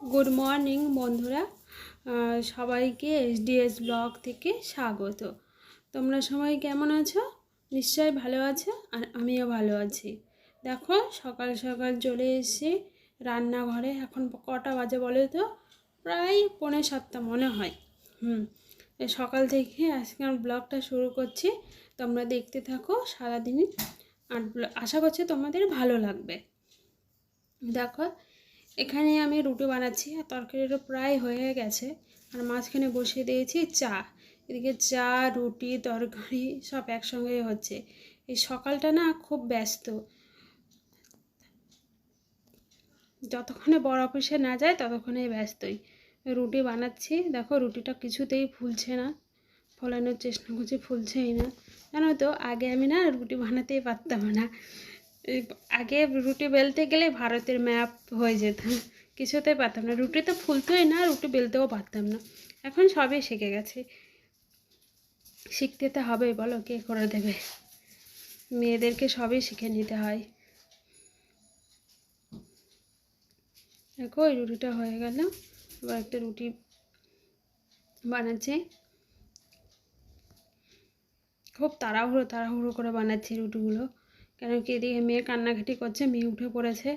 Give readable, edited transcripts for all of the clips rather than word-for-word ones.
Good morning বন্ধুরা, সবাইকে SDS blog থেকে স্বাগত। তোমরা সবাই কেমন আছো? নিশ্চয়ই ভালো আছো, আর আমিও ভালো আছি। দেখো, সকাল সকাল চলে এসেছি রান্নাঘরে। এখন কটা বাজে বলো তো? প্রায় 6:45 মনে হয়। সকাল থেকে আজকে আমি ব্লগটা শুরু করছি। তোমরা দেখতে থাকো সারাদিন, আর আশা করছি তোমাদের ভালো লাগবে। দেখো, এখানে আমি রুটি বানাচ্ছি, আর তরকারিটা প্রায় হয়ে গেছে। আর মাঝখানে বসিয়ে দিয়েছি চা। এদিকে চা, রুটি, তরকারি সব একসঙ্গে হচ্ছে। এই সকালটা না খুব ব্যস্ত। যতক্ষণে বড় অফিসে না যায় ততক্ষণে ব্যস্তই। রুটি বানাচ্ছি। দেখো, রুটিটা কিছুতেই ফুলছে না। ফোলানোর চেষ্টা করছি, ফুলছেই না। জানো তো, আগে আমি না রুটি বানাতেই পারতাম না। আগে রুটি বেলতে গেলে ভারতের ম্যাপ হয়ে যেত, কিছুতেই পারতাম না। রুটি তো ফুলতোই না, রুটি বেলতেও পারতাম না। এখন সবই শিখে গেছি। শিখতে তো হবেই, বলো, কে করে দেবে? মেয়েদেরকে সবই শিখে নিতে হয়। দেখো, ওই রুটিটা হয়ে গেল। এবার একটা রুটি বানাচ্ছি। খুব তাড়াহুড়ো করে বানাচ্ছি রুটিগুলো। কেন কি, এদিকে মেয়ে কান্নাকাটি করছে, মেয়ে উঠে পড়েছে।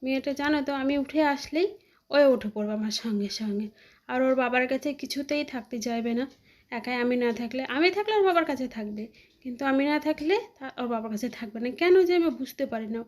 মেয়েটা জানো তো, আমি উঠে আসলেই ওই উঠে পড়বে আমার সঙ্গে সঙ্গে। আর ওর বাবার কাছে কিছুতেই থাকতে চাইবে না। একাই আমি না থাকলে, আমি থাকলে ওর বাবার কাছে থাকবে, কিন্তু আমি না থাকলে ওর বাবার কাছে থাকবে না। কেন যে আমি বুঝতে পারি না,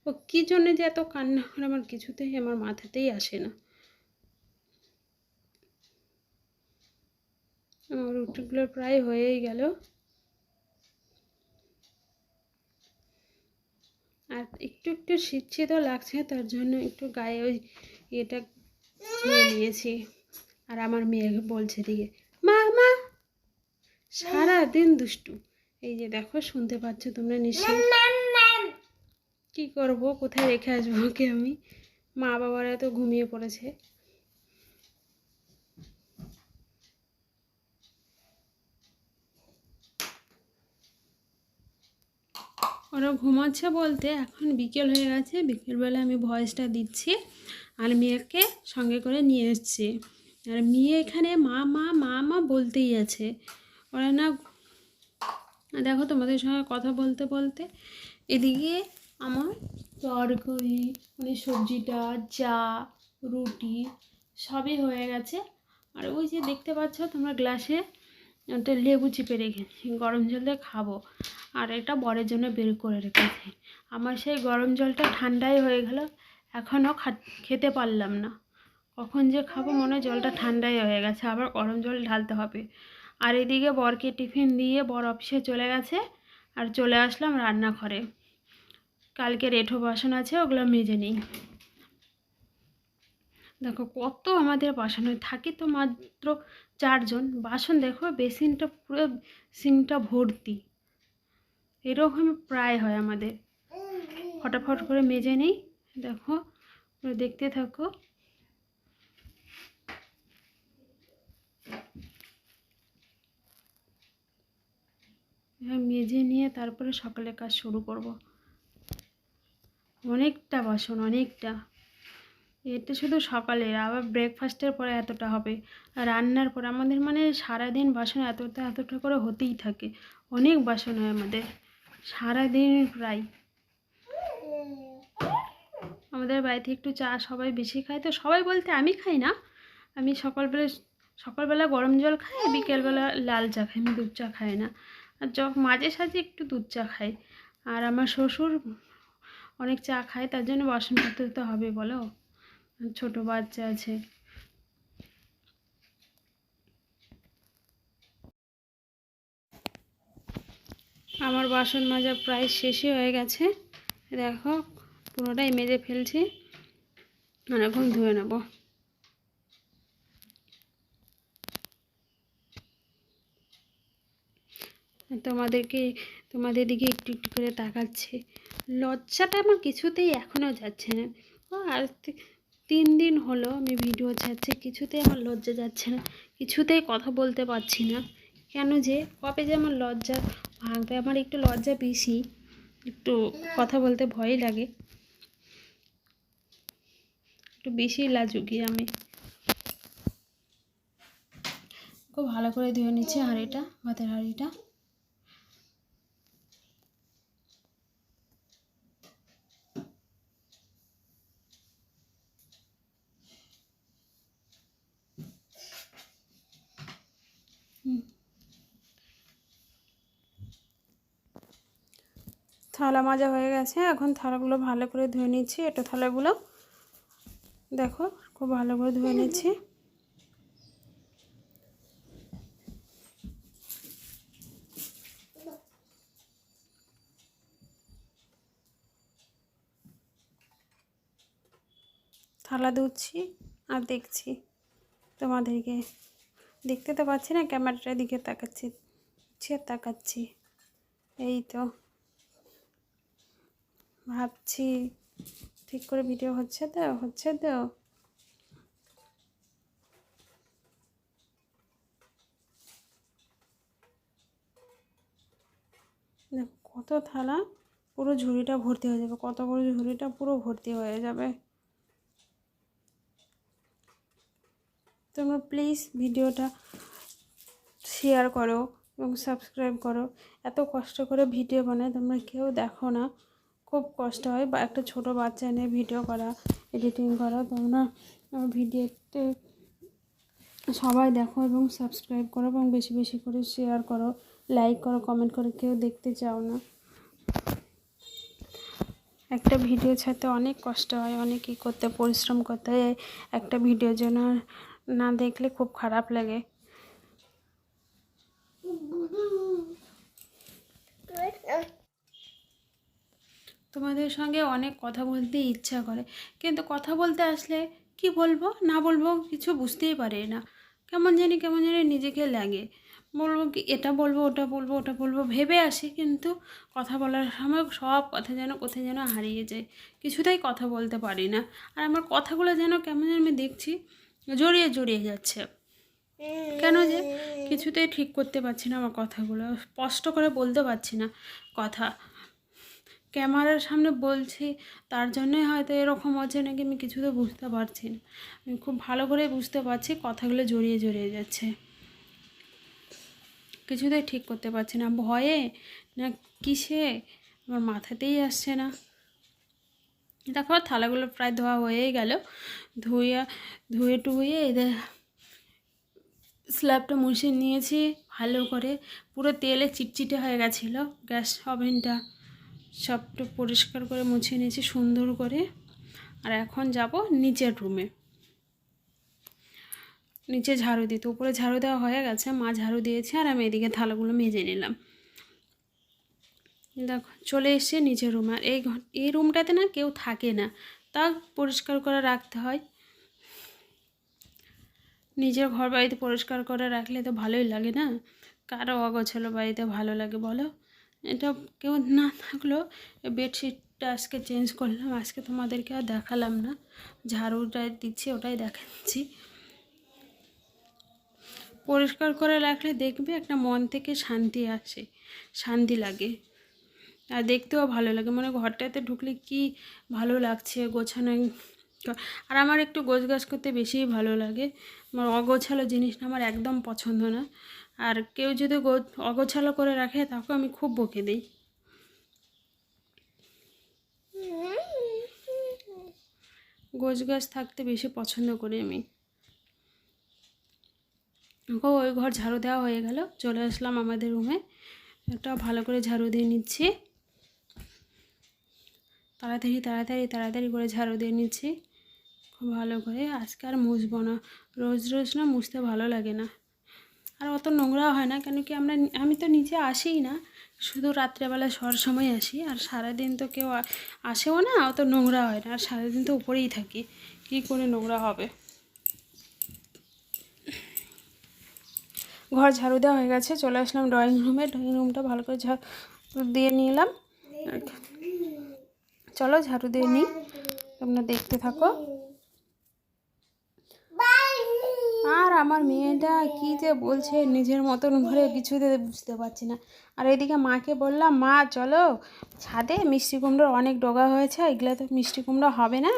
ও কী জন্য যে এত কান্না করে, আমার কিছুতেই আমার মাথাতেই আসে না। আমার রুটিগুলো প্রায় হয়েই গেল। আর একটু একটু শীত লাগছে, তার জন্য একটু গায়ে ওই এটা নিয়ে নিয়েছি। আর আমার মেয়ে বলছে দিকে, মা মা, সারাদিন দুষ্টু। এই যে দেখো, শুনতে পাচ্ছ তোমরা নিশ্চয়ই। কি করব, কোথায় রেখে আসবো ওকে আমি? মা বাবারা তো ঘুমিয়ে পড়েছে। ওরা ঘুমাচ্ছে বলতে, এখন বিকেল হয়ে গেছে। বিকেলবেলা আমি ভয়েসটা দিচ্ছি, আর মেয়েকে সঙ্গে করে নিয়ে এসেছি। আর মেয়ে এখানে মা মা মা মা বলতেই আছে। ওরা না, দেখো, তোমাদের সঙ্গে কথা বলতে বলতে এদিকে আমার তরকারি, মানে সবজিটা, চা, রুটি সবই হয়ে গেছে। আর ওই যে দেখতে পাচ্ছ তোমরা, গ্লাসে একটা লেবু চিপে রেখেছি, গরম জল দিয়ে খাবো। আর এটা বরের জন্য বের করে রেখেছি। আমার সেই গরম জলটা ঠান্ডাই হয়ে গেল, এখনও খেতে পারলাম না। কখন যে খাবো, মনে হয় জলটা ঠান্ডাই হয়ে গেছে, আবার গরম জল ঢালতে হবে। আর এদিকে বরকে টিফিন দিয়ে বর অফিসে চলে গেছে। আর চলে আসলাম রান্নাঘরে। কালকে রেঠো বাসন আছে, ওগুলো মেজে নিই। দেখো, কত আমাদের বাসন হয়, থাকি তো মাত্র 4 জন। বাসন দেখো, বেসিনটা পুরো সিঙ্কটা ভর্তি। এরকম প্রায় হয় আমাদের। ফটাফট করে মেজে নিই। দেখো, দেখতে থাকো। মেজে নিয়ে তারপরে সকালে কাজ শুরু করব। অনেকটা বাসন, অনেকটা। এটা শুধু সকালের, আবার ব্রেকফাস্টের পরে এতটা হবে। আর রান্নার পর আমাদের মানে সারাদিন বাসন এতটা করে হতেই থাকে। অনেক বাসন হয় আমাদের সারাদিন প্রায়। আমাদের বাড়িতে একটু চা সবাই বেশি খায়, তো সবাই বলতে আমি খাই না। আমি সকালবেলা গরম জল খাই, বিকেলবেলা লাল চা খাই, আমি দুধ চা খাই না। আর মাঝে সাঝে একটু দুধ চা খাই। আর আমার শ্বশুর অনেক চা খায়, তার জন্য বাসনপত্র তো হবে, বলো। ছোট বাচ্চা আছে। আমার বাসন মাজা প্রায় শেষই হয়ে গেছে। দেখো, পুরোটাই মেজে ফেলছি, আর এখন ধুয়ে নেব। তোমাদের দিকে একটু একটু করে তাকাচ্ছে। লজ্জাটা আমার কিছুতেই এখনও যাচ্ছে না। আর 3 দিন হলো আমি ভিডিও ছাড়ছি, কিছুতেই আমার লজ্জা যাচ্ছে না, কিছুতেই কথা বলতে পারছি না। কেন যে কবে যে আমার লজ্জা ভাঙবে? আমার একটু লজ্জা বেশি, একটু কথা বলতে ভয় লাগে। একটু বেশি লাজুকি আমি। খুব ভালো করে ধুয়ে নিচ্ছি হাঁড়িটা, ভাতের হাঁড়িটা। থালা মাজা হয়ে গেছে, এখন থালাগুলো ভালো করে ধুয়ে নিচ্ছি। এটা থালাগুলো দেখো খুব ভালো করে ধুয়ে নিচ্ছি। থালা ধুচ্ছি আর দেখছি তোমাদেরকে, দেখতে তো পাচ্ছি না, ক্যামেরাটার দিকে তাকাচ্ছি। এই তো ভাবছি ঠিক করে ভিডিও হচ্ছে তো। কত থালা, পুরো ঝুড়িটা ভর্তি হয়ে যাবে, কত বড় ঝুড়িটা পুরো ভর্তি হয়ে যাবে। তোমরা প্লিজ ভিডিওটা শেয়ার করো এবং সাবস্ক্রাইব করো। এত কষ্ট করে ভিডিও বানায়, তোমরা কেউ দেখো না, খুব কষ্ট হয়। বা একটা ছোট বাচ্চা নিয়ে ভিডিও করা, এডিটিং করা। তোমরা ভিডিওতে সবাই দেখো এবং সাবস্ক্রাইব করো এবং বেশি বেশি করে শেয়ার করো, লাইক করো, কমেন্ট করো। কেউ দেখতে চাও না। একটা ভিডিও ছাড়তে অনেক কষ্ট হয়, অনেক করতে পরিশ্রম করতে হয়। একটা ভিডিওর জন্য না দেখলে খুব খারাপ লাগে। তোমাদের সঙ্গে অনেক কথা বলতে ইচ্ছা করে, কিন্তু কথা বলতে আসলে কি বলবো না বলবো কিছু বুঝতেই পারি না। কেমন জানি নিজেকে লাগে। বলবো কি, এটা বলবো ওটা বলবো ভেবে আসি, কিন্তু কথা বলার সময় সব কথা যেন কোথায় যেন হারিয়ে যায়। কিছুতেই কথা বলতে পারি না। আর আমার কথাগুলো যেন কেমন যেন আমি দেখছি জড়িয়ে যাচ্ছে। কেন যে কিছুতেই ঠিক করতে পারছি না, আমার কথাগুলো স্পষ্ট করে বলতে পারছি না কথা। ক্যামেরার সামনে বলছি তার জন্যই হয়তো এরকম হচ্ছে নাকি আমি কিছুতে বুঝতে পারছি না। আমি খুব ভালো করে বুঝতে পারছি কথাগুলো জড়িয়ে যাচ্ছে, কিছুতেই ঠিক করতে পারছি না। ভয়ে না কিসে আমার মাথাতেই আসছে না। দেখো থালাগুলো প্রায় ধোয়া হয়েই গেল। ধুয়ে টুয়ে এদের স্ল্যাবটা মুছে নিয়েছি ভালো করে। পুরো তেলে চিটচিটে হয়ে গেছিলো গ্যাস ওভেনটা, সবটা পরিষ্কার করে মুছে নিয়েছি সুন্দর করে। আর এখন যাব নিচের রুমে, নিচে ঝাড়ু দিতে। উপরে ঝাড়ু দেওয়া হয়ে গেছে, মা ঝাড়ু দিয়েছে আর আমি এদিকে থালাগুলো মেজে নিলাম। দেখো চলে এসছে নিচের রুম। আর এই রুমটাতে না কেউ থাকে না, তা পরিষ্কার করে রাখতে হয়। নিজের ঘর বাড়িতে পরিষ্কার করে রাখলে তো ভালোই লাগে না, কারো অগোছালো বাড়িতে ভালো লাগে বলো? এটা কেউ না থাকলেও বেডশিটটা আজকে চেঞ্জ করলাম, আজকে তোমাদেরকে আর দেখালাম না। ঝাড়ুটা দিচ্ছি ওটাই দেখাচ্ছি। পরিষ্কার করে রাখলে দেখবে একটা মন থেকে শান্তি আসে, শান্তি লাগে আর দেখতেও ভালো লাগে। মানে ঘরটাতে ঢুকলে কি ভালো লাগছে গোছানো। আর আমার একটু গোছগাছ করতে বেশিই ভালো লাগে। আমার অগোছালো জিনিসটা আমার একদম পছন্দ না। আর কেউ যদি অগোছালো করে রাখে তাকে আমি খুব বকে দিই। গোছগাছ থাকতে বেশি পছন্দ করি আমি। ওই ঘর ঝাড়ু দেওয়া হয়ে গেল, চলে আসলাম আমাদের রুমে। এটা ভালো করে ঝাড়ু দিয়ে নিচ্ছি, তাড়াতাড়ি করে ঝাড়ু দিয়ে নিচ্ছি খুব ভালো করে। আজকে আর মুছবো না, রোজ না মুছতে ভালো লাগে না। আর অত নোংরা হয় না, কেন কি আমি তো নিচে আসিই না, শুধু রাত্রেবেলা শোয়ার সময় আসি। আর সারাদিন তো কেউ আসেও না, অত নোংরা হয় না। আর সারাদিন তো উপরেই থাকি, কী করে নোংরা হবে। ঘর ঝাড়ু দেওয়া হয়ে গেছে, চলে আসলাম ড্রয়িং রুমে। ড্রয়িং রুমটা ভালো করে ঝাড়ু দিয়ে নিলাম। চলো ঝাড়ু দিয়ে নিই, তোমরা দেখতে থাকো। আর আমার মেয়েটা কী যে বলছে নিজের মতন ঘরে, কিছুতে বুঝতে পারছি না। আর এদিকে মাকে বললাম, মা চলো ছাদে, মিষ্টি কুমড়োর অনেক ডগা হয়েছে, এগুলো তো মিষ্টি কুমড়ো হবে না,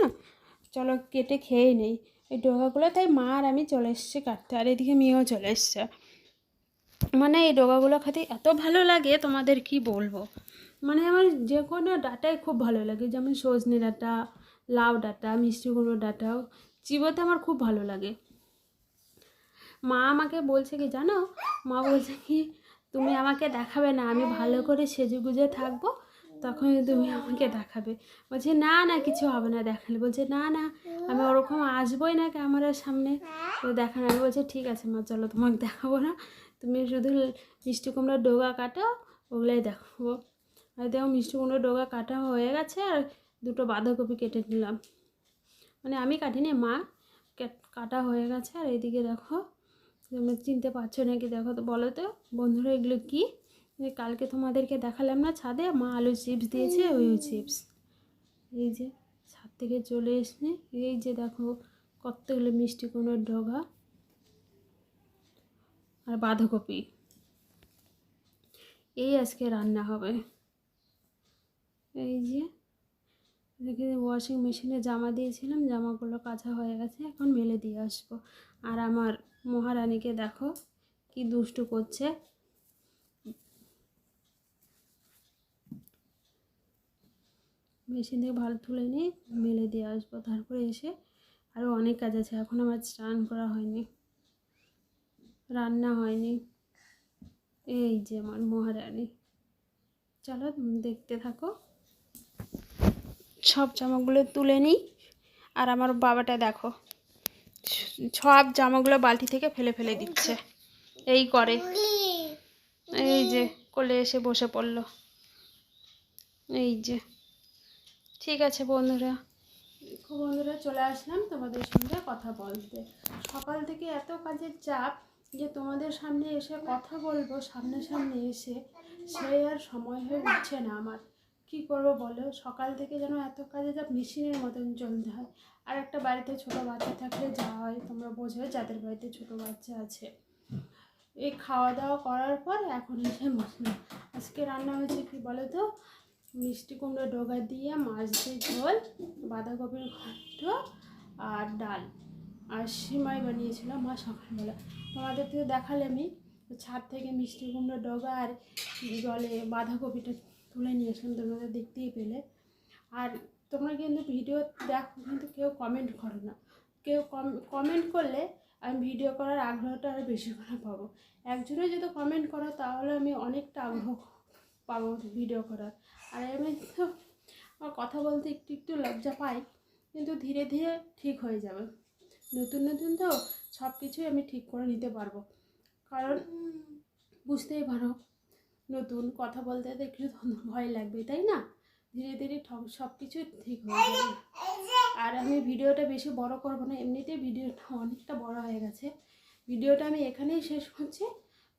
চলো কেটে খেয়েই নেই এই ডগাগুলো। তাই মা আর আমি চলে এসেছি কাটতে, আর এদিকে মেয়েও চলে এসছে। মানে এই ডগাগুলো খেতে এত ভালো লাগে তোমাদের কি বলবো। মানে আমার যে কোনো ডাঁটাই খুব ভালো লাগে, যেমন সজনে ডাঁটা, লাউ ডাঁটা, মিষ্টি কুমড়ো ডাঁটাও চিবোতে আমার খুব ভালো লাগে। মা আমাকে বলছে কি জানো, মা বলছে কি তুমি আমাকে দেখাবে না, আমি ভালো করে সেজে গুজে থাকবো তখন তুমি আমাকে দেখাবে। বলছে না না কিছু হবে না দেখালে। বলছে না না আমি ওরকম আসবোই না ক্যামেরার সামনে, তো দেখানো। আমি বলছি ঠিক আছে মা চলো তোমাকে দেখাবো না, তুমি শুধু মিষ্টি কুমড়োর ডগা কাটো ওগুলোই দেখাবো। আর দেখো মিষ্টি কুমড়োর ডগা কাটা হয়ে গেছে, আর দুটো বাঁধাকপি কেটে নিলাম। মানে আমি কাটিনি, মা কাটা হয়ে গেছে। আর এইদিকে দেখো, তোমরা চিনতে পারছো নাকি দেখো তো, বলো তো বন্ধুরা এগুলো কী। কালকে তোমাদেরকে দেখালাম না ছাদে মা আলু চিপস দিয়েছে, ওই চিপস। এই যে ছাদ থেকে চলে এসে এই যে দেখো কতগুলো মিষ্টি কুমড়োর ডগা আর বাঁধাকপি, এই আজকে রান্না হবে। এই যে দেখে ওয়াশিং মেশিনে জামা দিয়েছিলাম, জামাগুলো কাঁচা হয়ে গেছে, এখন মেলে দিয়ে আসবো। আর আমার মহারানীকে দেখো কি দুষ্টু করছে। মেশিন থেকে ভালো তুলে নিয়ে মেলে দিয়ে আসবো, তারপরে এসে আরও অনেক কাজ আছে। এখন আমার স্নান করা হয়নি, রান্না হয়নি। এই যে আমার মহারানী, চলো দেখতে থাকো। সব জামাগুলো তুলে নিই। আর আমার বাবাটা দেখো সব জামাগুলো বালতি থেকে ফেলে ফেলে দিচ্ছে, এই করে। এই যে কোলে এসে বসে পড়লো। এই যে ঠিক আছে বন্ধুরা, বন্ধুরা চলে আসলাম তোমাদের সঙ্গে কথা বলতে। সকাল থেকে এত কাজের চাপ যে তোমাদের সামনে এসে কথা বলবো সামনে এসে, সেই আর সময় হয়ে উঠছে না আমার। কি করব বলো, সকাল থেকে যেন এত কাজের চাপ, মেশিনের মতন চলতে হয়। আর একটা বাড়িতে ছোট বাচ্চা থাকলে যা হয় তোমরা বোঝো, যাদের বাড়িতে ছোট বাচ্চা আছে। এই খাওয়া দাওয়া করার পর এখন এসে বসলাম। আজকে রান্না হয়েছে কি বলো তো, মিষ্টি কুমড়ো ডগা দিয়ে মাছ দিয়ে ঝোল, বাঁধাকপির ঘন্ট আর ডাল, আর সিমাই বানিয়েছিলাম মা সকালবেলা। তোমাদের তো দেখালে আমি ছাদ থেকে মিষ্টি কুমড়ো ডগা আর জলে বাঁধাকপিটা তুলে নিয়ে আসলাম, তোমাদের দেখতেই পেলে। আর তোমরা কিন্তু ভিডিও দেখো কিন্তু কেউ কমেন্ট করো না। কেউ কমেন্ট করলে আমি ভিডিও করার আগ্রহটা আরও বেশি করে পাবো। একজনে যদি কমেন্ট করো তাহলে আমি অনেকটা আগ্রহ পাবো ভিডিও করার। আর আমি তো কথা বলতে একটু একটু লজ্জা পাই, কিন্তু ধীরে ধীরে ঠিক হয়ে যাবে। নতুন নতুন তো সব কিছুই আমি ঠিক করে নিতে পারবো, কারণ বুঝতেই পারো নতুন কথা বলতে তো একটু ভয় লাগবে, তাই না? ধীরে ধীরে সব কিছু ঠিক হয়ে যাবে। আর আমি ভিডিওটা বেশি বড় করব না, এমনিতেই ভিডিওটা অনেকটা বড় হয়ে গেছে। ভিডিওটা আমি এখানেই শেষ করছি।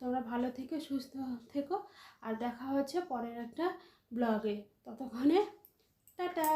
তোমরা ভালো থেকো, সুস্থ থেকো, আর দেখা হচ্ছে পরের একটা ব্লগে। ততক্ষণে টাটা।